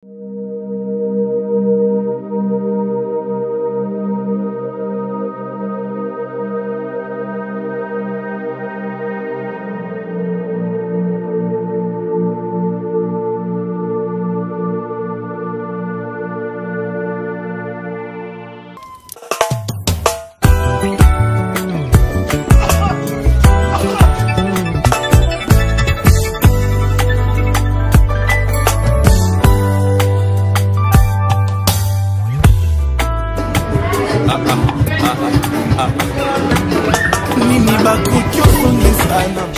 Je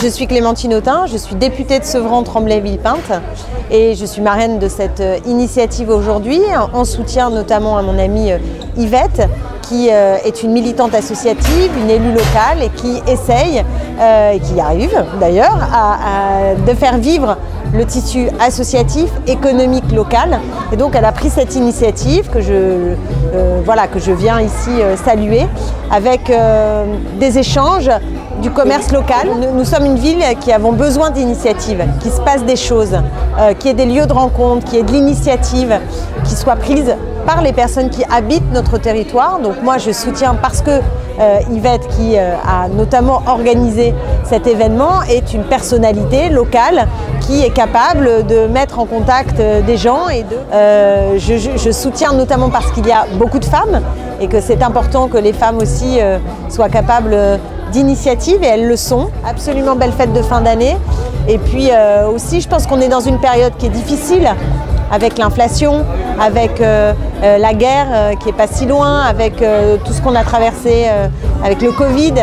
suis Clémentine Autain, je suis députée de Sevran-Tremblay-Villepinte et je suis marraine de cette initiative aujourd'hui en soutien notamment à mon amie Yvette qui est une militante associative, une élue locale et qui essaye, et qui y arrive d'ailleurs, de faire vivre le tissu associatif, économique local. Et donc elle a pris cette initiative que je viens ici saluer avec des échanges, du commerce local. Nous sommes une ville qui avons besoin d'initiatives, qu'il se passe des choses, qu'il y ait des lieux de rencontre, qu'il y ait de l'initiative qui soit prise par les personnes qui habitent notre territoire. Donc moi je soutiens parce que Yvette, qui a notamment organisé cet événement, est une personnalité locale qui est capable de mettre en contact des gens. Et je soutiens notamment parce qu'il y a beaucoup de femmes et que c'est important que les femmes aussi soient capables d'initiatives, et elles le sont. Absolument belle fête de fin d'année. Et puis aussi, je pense qu'on est dans une période qui est difficile, avec l'inflation, avec la guerre qui n'est pas si loin, avec tout ce qu'on a traversé avec le Covid,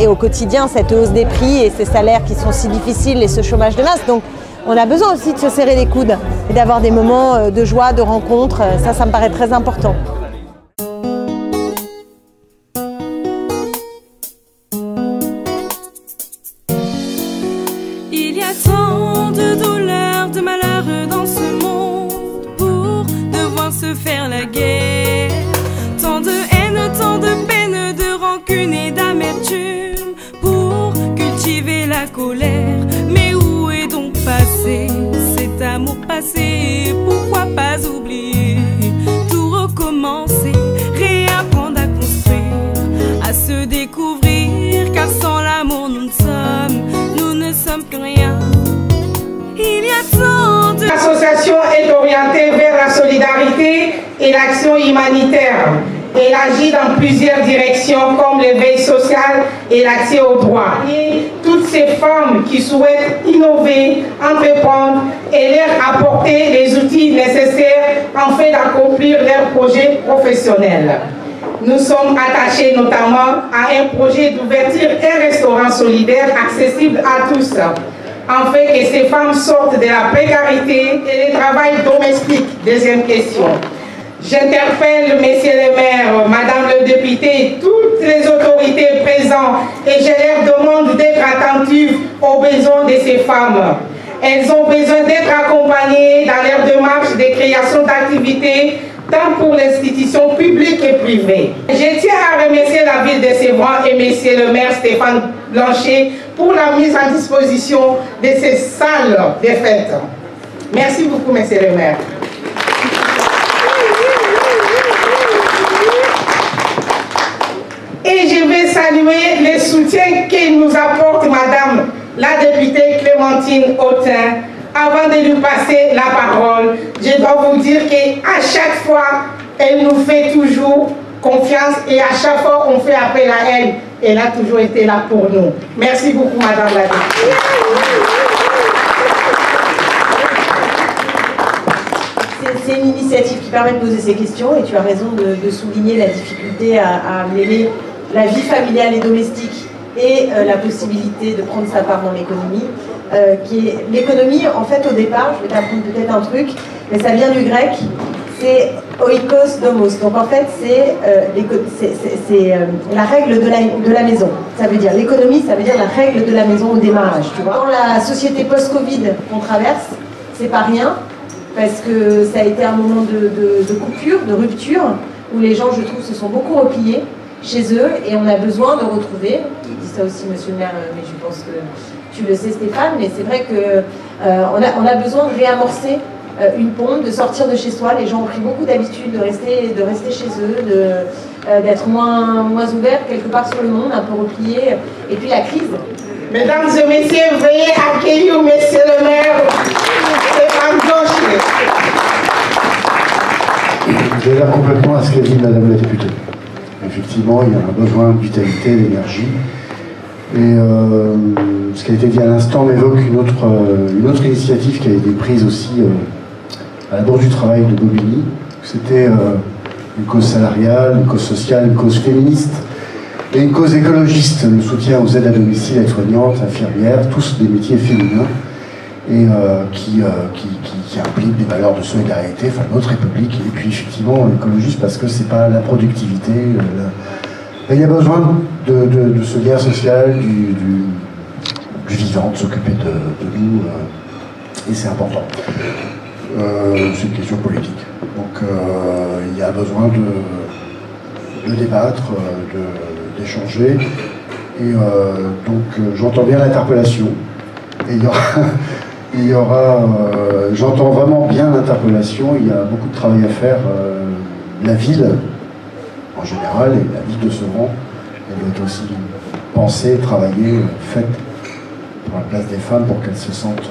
et au quotidien, cette hausse des prix et ces salaires qui sont si difficiles et ce chômage de masse. Donc on a besoin aussi de se serrer les coudes et d'avoir des moments de joie, de rencontre. Ça me paraît très important. Il y a tant de douleurs, de malheurs dans ce monde pour devoir se faire la guerre. Tant de haine, tant de peine, de rancune et d'amertume pour cultiver la colère. Mais où est donc passé cet amour passé? Pourquoi pas oublier? Tout recommencer, réapprendre à construire, à se découvrir, car sans l'amour nous ne sommes que rien. Il y a tant de... L'association est orientée vers la solidarité et l'action humanitaire. Elle agit dans plusieurs directions comme l'éveil social et l'accès aux droits. Et toutes ces femmes qui souhaitent innover, entreprendre et leur apporter les outils nécessaires afin d'accomplir leurs projets professionnels. Nous sommes attachés notamment à un projet d'ouverture d'un restaurant solidaire accessible à tous, afin que ces femmes sortent de la précarité et du travail domestique. Deuxième question. J'interpelle Messieurs les maires, Madame le député, toutes les autorités présentes et je leur demande d'être attentives aux besoins de ces femmes. Elles ont besoin d'être accompagnées dans leur démarche de création d'activités tant pour l'institution publique et privée. Je tiens à remercier la ville de Sevran et Monsieur le maire Stéphane Blanchet pour la mise en disposition de ces salles de fête. Merci beaucoup, Monsieur le maire. Et je vais saluer le soutien qu'il nous apporte Madame la députée Clémentine Autain. Avant de lui passer la parole, je dois vous dire qu'à chaque fois, elle nous fait toujours confiance et à chaque fois qu'on fait appel à elle, elle a toujours été là pour nous. Merci beaucoup, Madame la députée. C'est une initiative qui permet de poser ces questions et tu as raison de souligner la difficulté à mêler la vie familiale et domestique et la possibilité de prendre sa part dans l'économie. L'économie, en fait, au départ, je vais t'apprendre peut-être un truc, mais ça vient du grec, c'est oikos domos. Donc en fait, c'est la règle de la maison. Ça veut dire l'économie, ça veut dire la règle de la maison au démarrage. Tu vois. Dans la société post-Covid qu'on traverse, c'est pas rien, parce que ça a été un moment de coupure, de rupture, où les gens, je trouve, se sont beaucoup repliés chez eux, et on a besoin de retrouver, il dit ça aussi monsieur le maire, mais je pense que tu le sais Stéphane, mais c'est vrai qu'on a besoin de réamorcer une pompe, de sortir de chez soi. Les gens ont pris beaucoup d'habitude de rester chez eux, d'être moins ouverts quelque part sur le monde, un peu repliés. Et puis la crise. Mesdames et messieurs, veuillez accueillir monsieur le maire Stéphane Joshi. J'adhère complètement à ce qu'a dit Madame la députée. Effectivement, il y a un besoin de vitalité, d'énergie. Et ce qui a été dit à l'instant m'évoque une autre initiative qui a été prise aussi à la Bourse du Travail de Bobigny. C'était une cause salariale, une cause sociale, une cause féministe et une cause écologiste, le soutien aux aides à domicile, aides-soignantes, infirmières, tous des métiers féminins et qui impliquent des valeurs de solidarité, enfin notre République, et puis effectivement écologiste parce que c'est pas la productivité. Il y a besoin de ce lien social, du vivant, de s'occuper de nous, et c'est important. C'est une question politique. Donc il y a besoin de débattre, d'échanger. Et donc j'entends bien l'interpellation. Et il y aura j'entends vraiment bien l'interpellation. Il y a beaucoup de travail à faire. La ville, en général, et la ville de Sevran, elle doit être aussi pensée, travaillée, faite pour la place des femmes pour qu'elles se sentent,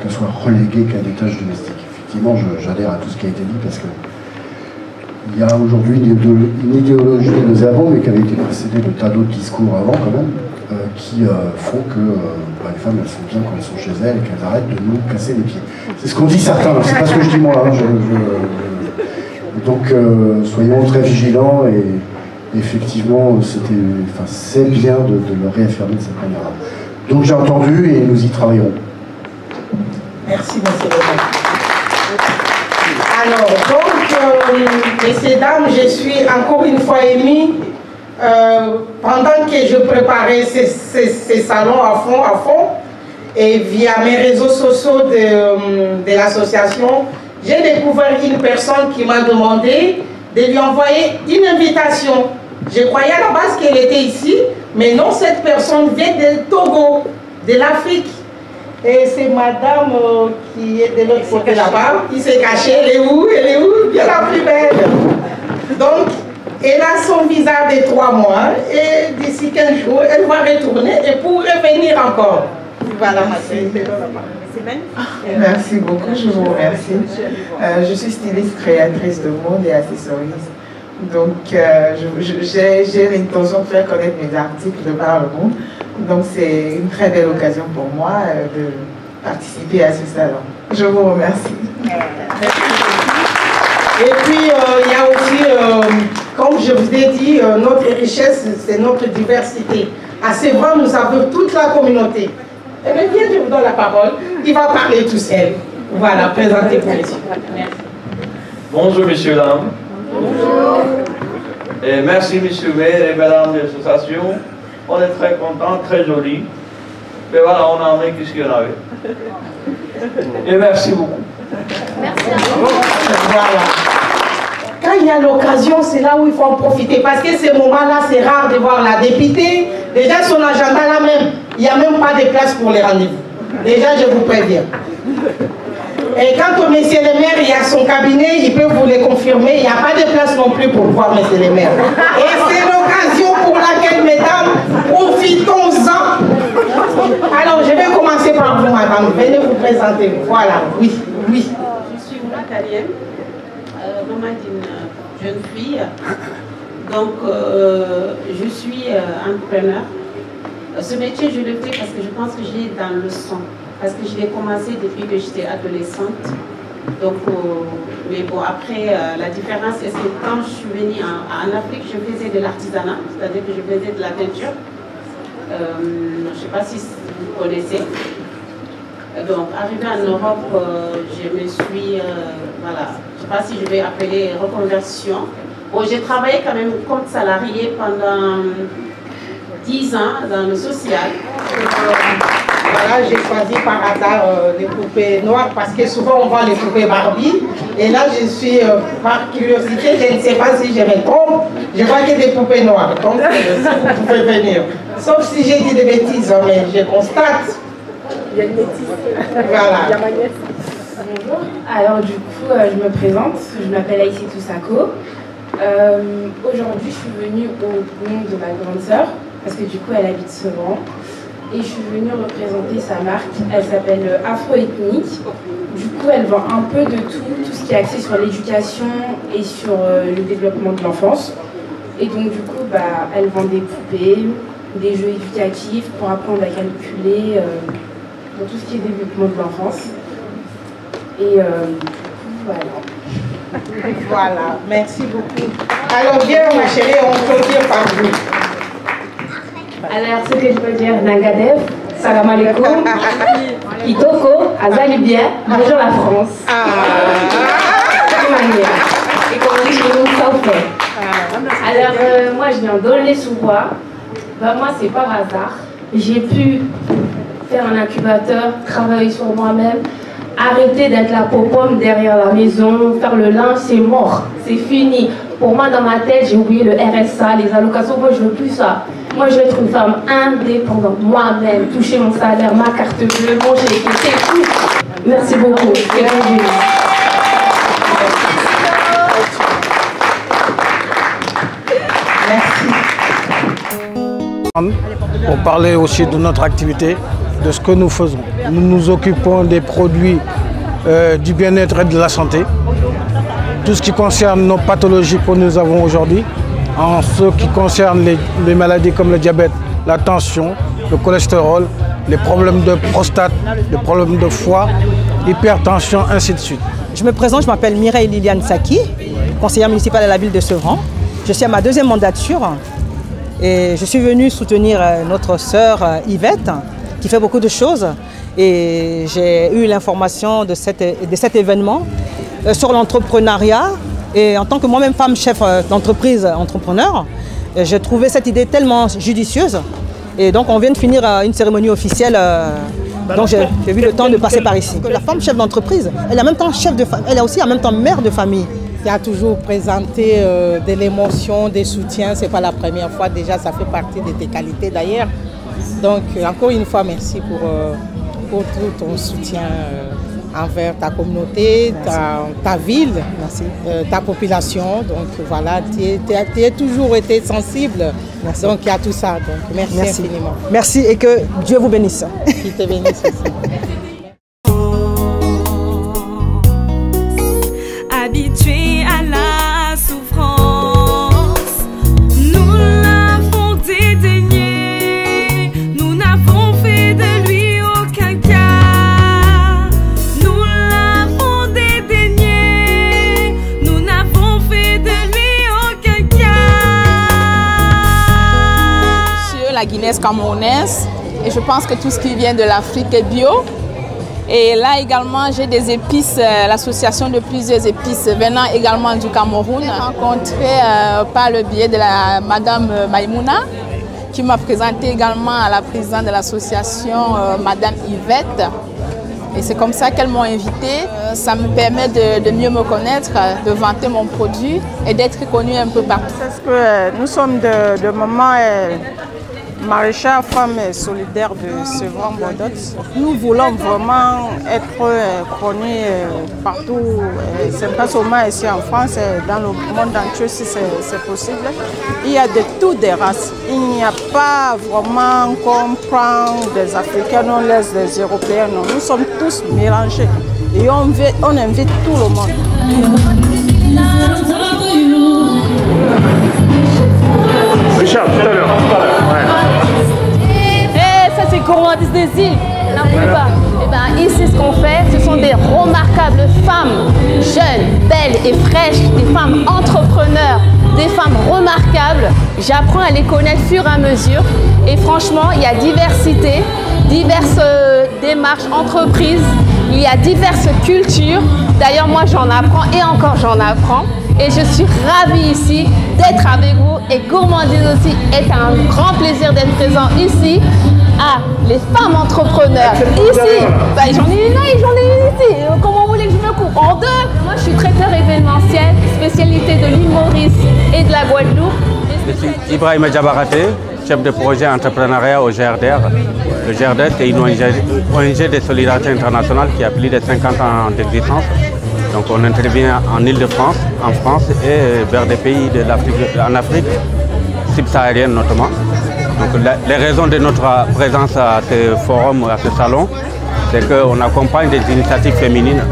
qu'elles soient reléguées qu'à des tâches domestiques. Effectivement, j'adhère à tout ce qui a été dit parce que il y a aujourd'hui une idéologie que nous avons, mais qui avait été précédée de tas d'autres discours avant quand même, qui font que les femmes elles sont bien quand elles sont chez elles et qu'elles arrêtent de nous casser les pieds. C'est ce qu'ont dit certains, c'est pas ce que je dis moi. Hein, donc soyons très vigilants et effectivement c'est bien de le réaffirmer de cette manière-là. Donc j'ai entendu et nous y travaillerons. Merci, monsieur le maire. Alors, donc, messieurs, dames, je suis encore une fois émue. Pendant que je préparais ces salons à fond, et via mes réseaux sociaux de l'association, j'ai découvert une personne qui m'a demandé de lui envoyer une invitation. Je croyais à la base qu'elle était ici, mais non, cette personne vient de Togo, de l'Afrique. Et c'est madame qui est de l'autre côté là-bas, qui s'est cachée. Elle est où? Elle est où? Bien la plus belle. Donc, elle a son visa de 3 mois et d'ici 15 jours, elle va retourner et pour revenir encore. Voilà, C'est magnifique. Merci beaucoup, je vous remercie. Je suis styliste, créatrice de mode et accessorise. Donc, j'ai l'intention de faire connaître mes articles de par le monde. Donc, c'est une très belle occasion pour moi de participer à ce salon. Je vous remercie. Et puis, il y a aussi, comme je vous ai dit, notre richesse, c'est notre diversité. À Sevran, nous avons toute la communauté. Eh bien, viens, je vous donne la parole. Il va parler tout seul. Voilà, présentez pour les autres. Merci. Bonjour, messieurs, dames. Bonjour. Et merci, monsieur le maire et mesdames de l'association. On est très contents, très jolis. Mais voilà, on a amené ce qu'il y en avait. Et merci beaucoup. Merci à vous. Voilà. Quand il y a l'occasion, c'est là où il faut en profiter. Parce que ces moments-là, c'est rare de voir la députée. Déjà, son agenda là même, il n'y a même pas de place pour les rendez-vous. Déjà, je vous préviens. Et quant au monsieur le maire, il y a son cabinet, il peut vous le confirmer. Il n'y a pas de place non plus pour voir monsieur le maire. Et c'est l'occasion pour laquelle, mesdames, profitons-en. Alors, je vais commencer par vous, madame. Venez vous présenter. Voilà, oui, oui. Je suis Moutalienne, maman d'une jeune fille. Donc, je suis entrepreneur. Ce métier, je le fais parce que je pense que j'ai dans le sang. Parce que je l'ai commencé depuis que j'étais adolescente. Donc, mais bon, après, la différence, c'est que quand je suis venue en Afrique, je faisais de l'artisanat, c'est-à-dire que je faisais de la teinture. Je ne sais pas si vous connaissez. Donc, arrivé en Europe, je me suis, voilà, je ne sais pas si je vais appeler reconversion. Bon, j'ai travaillé quand même comme salarié pendant 10 ans dans le social. Voilà, j'ai choisi par hasard les poupées noires parce que souvent on voit les poupées Barbie. Et là, je suis, par curiosité, je ne sais pas si je me trompe, je vois qu'il y a des poupées noires. Donc, vous pouvez venir. Sauf si j'ai dit des bêtises, mais je constate. Il y a une bêtise. Voilà. Il y a ma nièce. Bonjour, alors du coup je me présente, je m'appelle Aïssatou Sako. Aujourd'hui je suis venue au nom de ma grande sœur, parce que du coup elle habite Sevran. Et je suis venue représenter sa marque, elle s'appelle Afro-Ethnique. Du coup elle vend un peu de tout ce qui est axé sur l'éducation et sur le développement de l'enfance. Et donc du coup elle vend des poupées, des jeux éducatifs pour apprendre à calculer, pour tout ce qui est développement de l'enfance. Et voilà. Voilà, merci beaucoup. Alors bien ma chérie, on peut dire par vous. Alors ce que je peux dire, Nangadev, salam alaikum, Kitoko, Azali bien, bonjour la France. Et comment je vous alors moi je viens d'Aulnay-sous-Bois. Moi c'est par hasard. J'ai pu faire un incubateur, travailler sur moi-même, arrêter d'être la popome derrière la maison, faire le linge, c'est mort, c'est fini. Pour moi dans ma tête j'ai oublié le RSA, les allocations, moi je veux plus ça. Moi je veux être une femme indépendante, moi-même, toucher mon salaire, ma carte bleue, mon chèque, c'est tout. Merci beaucoup. Pour parler aussi de notre activité, de ce que nous faisons. Nous nous occupons des produits du bien-être et de la santé. Tout ce qui concerne nos pathologies que nous avons aujourd'hui, en ce qui concerne les maladies comme le diabète, la tension, le cholestérol, les problèmes de prostate, les problèmes de foie, hypertension, ainsi de suite. Je me présente, je m'appelle Mireille Liliane Saki, conseillère municipale à la ville de Sevran. Je suis à ma deuxième mandature. Et je suis venue soutenir notre sœur Yvette, qui fait beaucoup de choses. Et j'ai eu l'information de cet événement sur l'entrepreneuriat. Et en tant que moi-même femme chef d'entreprise, entrepreneur, j'ai trouvé cette idée tellement judicieuse. Et donc on vient de finir une cérémonie officielle. Donc j'ai eu le temps de passer par ici. La femme chef d'entreprise, elle est en même temps chef de famille, elle est aussi en même temps mère de famille. Qui a toujours présenté de l'émotion, des soutiens. Ce n'est pas la première fois, déjà ça fait partie de tes qualités d'ailleurs. Donc encore une fois, merci pour tout ton soutien envers ta communauté, ta ville, ta population. Donc voilà, tu as toujours été sensible. Merci. Donc il y a tout ça. Donc merci infiniment. Merci et que Dieu vous bénisse. Qu'il te bénisse aussi. Habitué à la souffrance, nous l'avons dédaigné, nous n'avons fait de lui aucun cas. Nous l'avons dédaigné, nous n'avons fait de lui aucun cas. Je suis la Guinéenne camerounaise et je pense que tout ce qui vient de l'Afrique est bio. Et là également, j'ai des épices, l'association de plusieurs épices venant également du Cameroun. J'ai rencontré par le biais de la Madame Maïmouna, qui m'a présenté également à la présidente de l'association, Madame Yvette. Et c'est comme ça qu'elles m'ont invitée. Ça me permet de mieux me connaître, de vanter mon produit et d'être connue un peu partout. Parce que nous sommes de maman maraîchère, femme solidaire de Sevran-Bordeaux. Nous voulons vraiment être connus partout, c'est pas seulement ici en France, dans le monde entier si c'est possible. Il y a de toutes des races. Il n'y a pas vraiment qu'on prend des Africains, on laisse des Européens. Non. Nous sommes tous mélangés et on invite tout le monde. Richard, tout à l'heure. Ça c'est gourmandise des îles, n'oubliez pas. Et ben ici ce qu'on fait, ce sont des remarquables femmes jeunes, belles et fraîches, des femmes entrepreneurs, des femmes remarquables. J'apprends à les connaître au fur et à mesure et franchement il y a diversité, diverses démarches, entreprises, il y a diverses cultures. D'ailleurs moi j'en apprends et encore j'en apprends. Et je suis ravie ici d'être avec vous et Gourmandise aussi est un grand plaisir d'être présent ici. Ah, les femmes entrepreneurs, ici, bah, j'en ai une là et j'en ai une ici. Comment vous voulez que je me coupe en deux? Moi je suis traiteur événementiel, spécialité de l'île Maurice et de la Guadeloupe. Je suis Ibrahim Djabaraté, chef de projet entrepreneuriat au GRDR. Le GRDR, c'est une ONG de solidarité internationale qui a plus de 50 ans d'existence. Donc on intervient en Île-de-France, en France et vers des pays de l'Afrique, en Afrique subsaharienne notamment. Donc les raisons de notre présence à ce forum, à ce salon, c'est qu'on accompagne des initiatives féminines.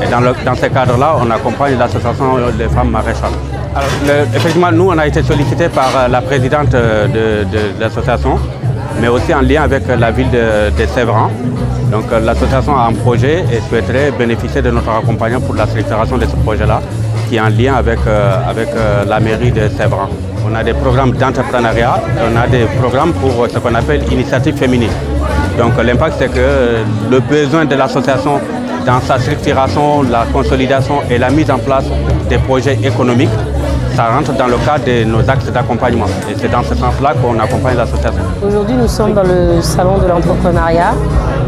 Et dans ce cadre-là, on accompagne l'association des femmes maréchales. Alors, effectivement, nous, on a été sollicités par la présidente de l'association, mais aussi en lien avec la ville de Séveran. Donc l'association a un projet et souhaiterait bénéficier de notre accompagnement pour la structuration de ce projet-là, qui est en lien avec la mairie de Séveran. On a des programmes d'entrepreneuriat, on a des programmes pour ce qu'on appelle initiative féminine. Donc l'impact, c'est que le besoin de l'association dans sa structuration, la consolidation et la mise en place des projets économiques, ça rentre dans le cadre de nos axes d'accompagnement. Et c'est dans ce sens-là qu'on accompagne l'association. Aujourd'hui, nous sommes dans le salon de l'entrepreneuriat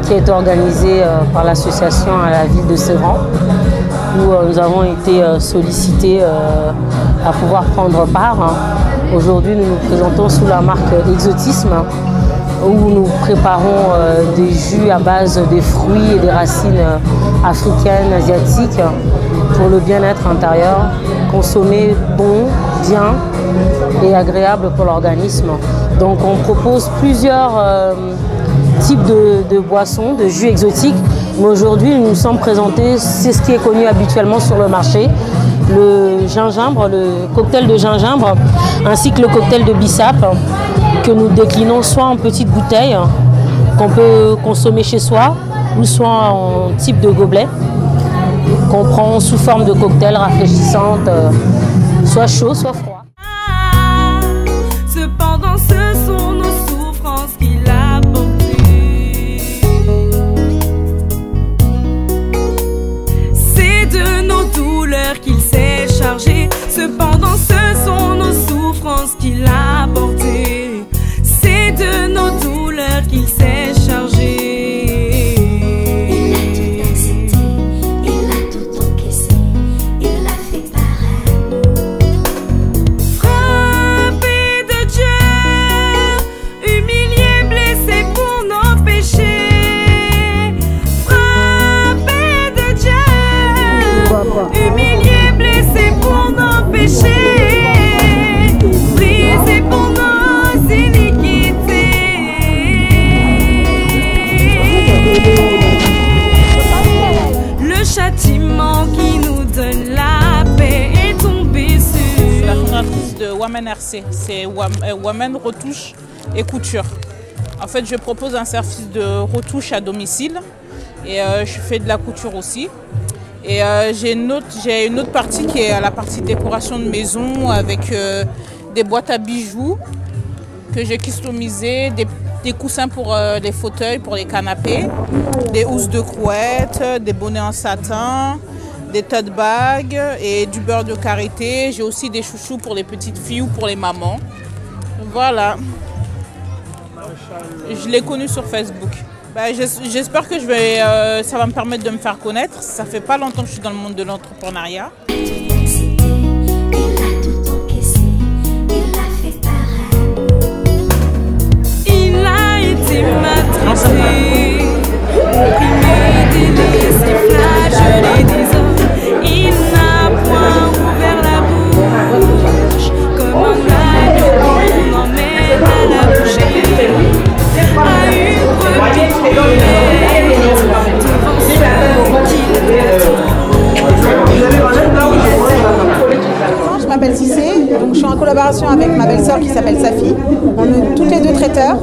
qui est organisé par l'association à la ville de Séveran, où nous avons été sollicités à pouvoir prendre part. Aujourd'hui, nous nous présentons sous la marque Exotisme, où nous préparons des jus à base des fruits et des racines africaines, asiatiques, pour le bien-être intérieur, consommer bon, bien et agréable pour l'organisme. Donc on propose plusieurs types de boissons, de jus exotiques, mais aujourd'hui nous nous sommes présentés, c'est ce qui est connu habituellement sur le marché, le gingembre, le cocktail de gingembre, ainsi que le cocktail de bissap, que nous déclinons soit en petites bouteilles qu'on peut consommer chez soi, ou soit en type de gobelet, qu'on prend sous forme de cocktail rafraîchissante, soit chaud, soit froid. Cependant, ce sont nos souffrances qu'il a portées. C'est de nos douleurs qu'il s'est chargé. Cependant, ce sont nos souffrances qu'il a portées. C'est de nos douleurs qu'il s'est chargé. Humilié, blessé pour nos péchés, brisé pour nos iniquités. Le châtiment qui nous donne la paix est tombé sur. Je suis la fondatrice de Women RC, c'est Women Retouche et Couture. En fait, je propose un service de retouche à domicile et je fais de la couture aussi. Et j'ai une autre partie qui est la partie décoration de maison avec des boîtes à bijoux que j'ai customisées, des coussins pour les fauteuils, pour les canapés, des housses de couette, des bonnets en satin, des tote bags et du beurre de karité. J'ai aussi des chouchous pour les petites filles ou pour les mamans. Voilà. Je l'ai connu sur Facebook. J'espère que ça va me permettre de me faire connaître. Ça fait pas longtemps que je suis dans le monde de l'entrepreneuriat. Il a été maltraité, opprimé, délaissé, flagellé des hommes. Il n'a point ouvert la bouche, comme un agneau qu'on emmène à la boucherie. A une brebis Je m'appelle Cissé, donc je suis en collaboration avec ma belle-sœur qui s'appelle Safi. On est toutes les deux traiteurs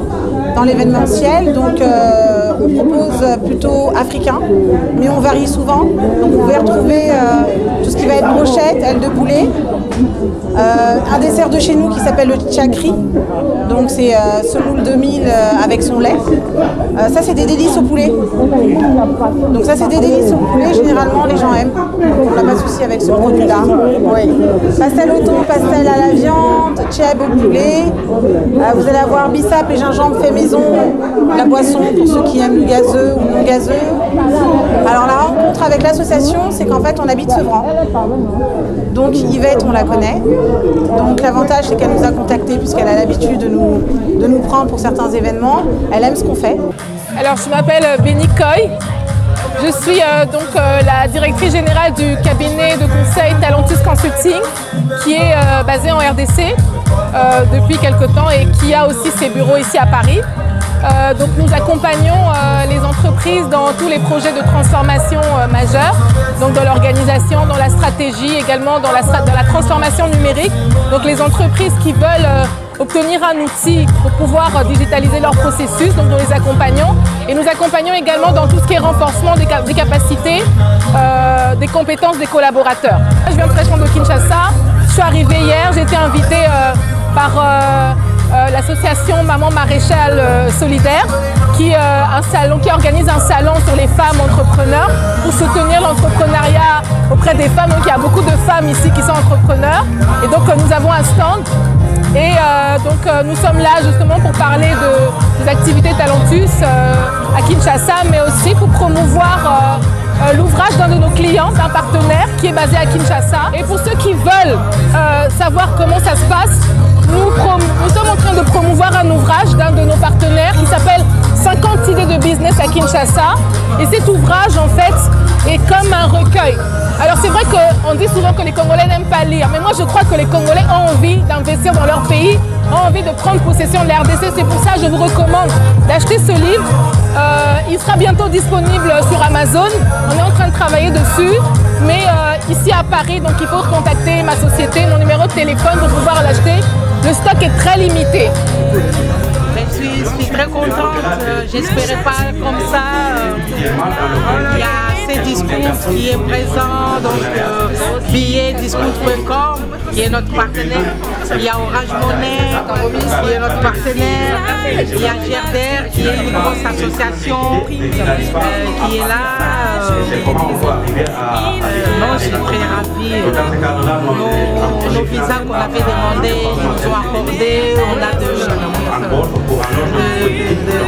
dans l'événementiel, donc on propose plutôt africain, mais on varie souvent. Donc vous pouvez retrouver tout ce qui va être brochette, ailes de poulet, un dessert de chez nous qui s'appelle le tchakri, donc c'est semoule 2000 avec son lait. Ça c'est des délices au poulet. Donc ça c'est des délices au poulet, généralement les gens aiment, on n'a pas de souci. aussi avec ce produit-là. Oui. Pastel au thon, pastel à la viande, tchèb au poulet. Vous allez avoir bissap et gingembre fait maison, la boisson pour ceux qui aiment le gazeux ou non gazeux. Alors la rencontre avec l'association, c'est qu'en fait on habite Sevran. Donc Yvette, on la connaît. Donc l'avantage, c'est qu'elle nous a contactés puisqu'elle a l'habitude de nous prendre pour certains événements. Elle aime ce qu'on fait. Alors je m'appelle Béni Coy. Je suis la directrice générale du cabinet de conseil Talentus Consulting qui est basé en RDC depuis quelque temps et qui a aussi ses bureaux ici à Paris. Donc nous accompagnons les entreprises dans tous les projets de transformation majeurs, donc dans l'organisation, dans la stratégie, également dans la transformation numérique. Donc les entreprises qui veulent obtenir un outil pour pouvoir digitaliser leur processus, donc nous les accompagnons. Et nous accompagnons également dans tout ce qui est renforcement des capacités, des compétences des collaborateurs. Je viens fraîchement de Kinshasa, je suis arrivée hier, j'ai été invitée par l'association Maman Maréchal Solidaire qui organise un salon sur les femmes entrepreneurs pour soutenir l'entrepreneuriat auprès des femmes. Donc il y a beaucoup de femmes ici qui sont entrepreneurs et donc nous avons un stand et nous sommes là justement pour parler des activités Talentus à Kinshasa, mais aussi pour promouvoir l'ouvrage d'un de nos clients, d'un partenaire qui est basé à Kinshasa. Et pour ceux qui veulent savoir comment ça se passe, nous sommes en train de promouvoir un ouvrage d'un de nos partenaires qui s'appelle 50 idées de business à Kinshasa. Et cet ouvrage, en fait, est comme un recueil. Alors c'est vrai qu'on dit souvent que les Congolais n'aiment pas lire, mais moi je crois que les Congolais ont envie d'investir dans leur pays, ont envie de prendre possession de la RDC. C'est pour ça que je vous recommande d'acheter ce livre. Il sera bientôt disponible sur Amazon. On est en train de travailler dessus, mais ici à Paris, donc il faut contacter ma société, mon numéro de téléphone pour pouvoir l'acheter. Le stock est très limité. Je suis très contente, j'espérais pas comme ça. Il y a ces discours qui est présent, donc billetdiscours.com qui est notre partenaire. Il y a Orange Money qui est notre partenaire. Il y a GRDR qui est une grosse association qui est là. Non, je suis très ravie. Nos visas qu'on avait demandés, ils nous ont accordés. On a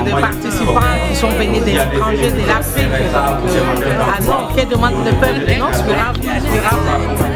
de participants qui sont venus des étrangers, de l'Afrique. Alors, que demande le peuple? Non, je suis ravie.